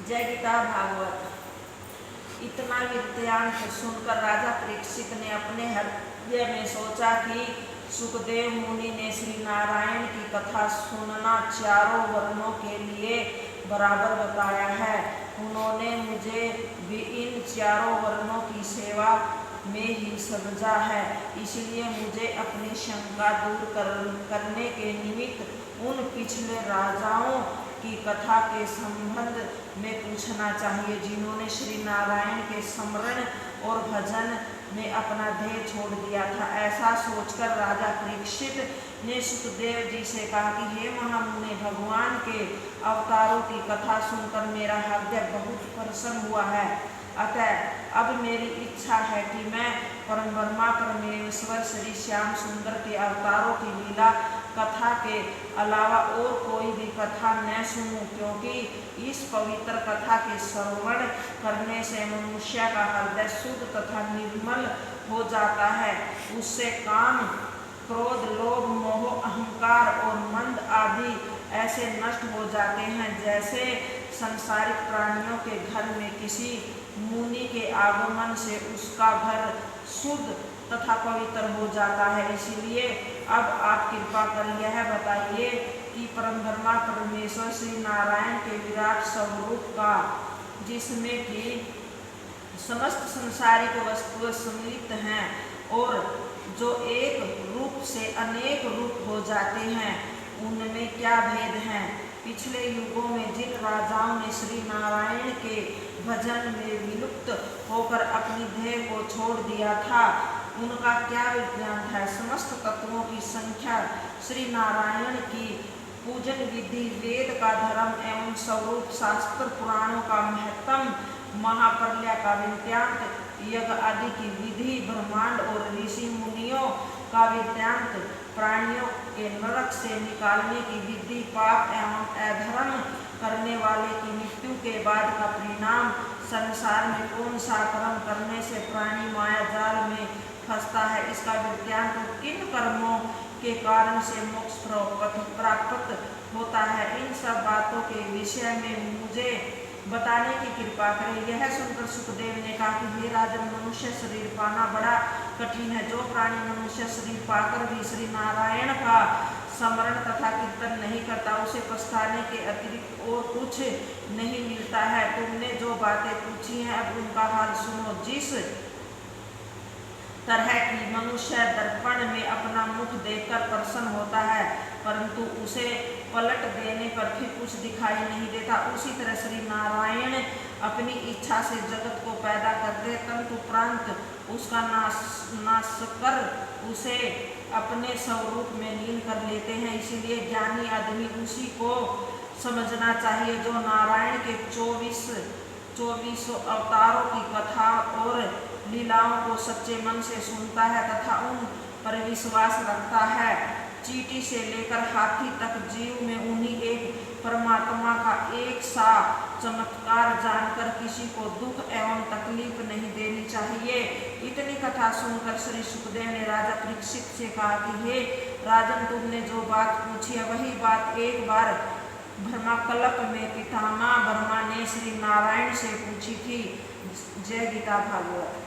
जय गीता भागवत। इतना वृत्तांत सुनकर राजा परीक्षित ने अपने हृदय में सोचा कि सुखदेव मुनि ने श्री नारायण की कथा सुनना चारों वर्णों के लिए बराबर बताया है। उन्होंने मुझे भी इन चारों वर्णों की सेवा में ही समझा है, इसलिए मुझे अपनी शंका दूर करने के निमित्त उन पिछले राजाओं की कथा के संबंध में पूछना चाहिए, जिन्होंने श्री नारायण के स्मरण और भजन में अपना ध्येय छोड़ दिया था। ऐसा सोचकर राजा परीक्षित ने सुखदेव जी से कहा कि हे महामुनि, भगवान के अवतारों की कथा सुनकर मेरा हृदय बहुत प्रसन्न हुआ है। अतः अब मेरी इच्छा है कि मैं परब्रह्मा परमेश्वर श्री श्याम सुंदर के अवतारों की लीला कथा के अलावा और कोई भी कथा न सुनूं, क्योंकि इस पवित्र कथा के श्रवण करने से मनुष्य का हृदय शुद्ध तथा निर्मल हो जाता है। उससे काम, क्रोध, लोभ, मोह, अहंकार और मंद आदि ऐसे नष्ट हो जाते हैं, जैसे संसारिक प्राणियों के घर में किसी मुनि के आगमन से उसका घर शुद्ध तथा पवित्र हो जाता है। इसलिए अब आप कृपा कर यह बताइए कि परब्रह्मा परमेश्वर श्री नारायण के विराट स्वरूप का, जिसमें कि समस्त संसारिक वस्तुएं सम्मिलित हैं और जो एक रूप से अनेक रूप हो जाते हैं, उनमें क्या भेद है। पिछले युगों में जिन राजाओं ने श्री नारायण के भजन में विलुप्त होकर अपनी ध्येय को छोड़ दिया था, उनका क्या विज्ञान है। समस्त तत्वों की संख्या, श्री नारायण की पूजन विधि, वेद का धर्म एवं स्वरूप, शास्त्र पुराणों का महत्तम, महाप्रलय का वृत्तांत, यज्ञ आदि की विधि, ब्रह्मांड और ऋषि मुनियों का वृत्तांत, प्राणियों के नरक से निकालने की विधि, पाप एवं अधर्म करने वाले की मृत्यु के बाद का परिणाम, संसार में कौन सा कर्म करने से प्राणी माया जाल में फंसता है, इसका वृत्तांत, किन कर्मों के कारण से मोक्ष प्राप्त होता है, इन सब बातों के विषय में मुझे बताने की कृपा करें। यह सुनकर सुखदेव ने कहा कि हे राजन, मनुष्य शरीर पाना बड़ा कठिन है। जो प्राणी मनुष्य शरीर पाकर भी श्री नारायण का स्मरण तथा कीर्तन नहीं करता, उसे पछताने के अतिरिक्त और कुछ नहीं मिलता है। तुमने जो बातें पूछी हैं, अब उनका हाल सुनो। जिस तरह की मनुष्य दर्पण में अपना मुख देखकर प्रसन्न होता है, परंतु उसे पलट देने पर फिर कुछ दिखाई नहीं देता, उसी तरह श्री नारायण अपनी इच्छा से जगत को पैदा करते, तदुपरांत उसका नाश कर उसे अपने स्वरूप में लीन कर लेते हैं। इसीलिए ज्ञानी आदमी उसी को समझना चाहिए जो नारायण के 24 अवतारों की कथा और लीलाओं को सच्चे मन से सुनता है तथा उन पर विश्वास रखता है। चींटी से लेकर हाथी तक जीव में उन्हीं एक परमात्मा का एक सा चमत्कार जानकर किसी को दुख एवं तकलीफ नहीं देनी चाहिए। इतनी कथा सुनकर श्री सुखदेव ने राजा परीक्षित से कहा कि हे राजन, तुमने जो बात पूछी है, वही बात एक बार ब्रह्मकल्प में पितामह ब्रह्मा ने श्री नारायण से पूछी थी। जय गीता भागवत।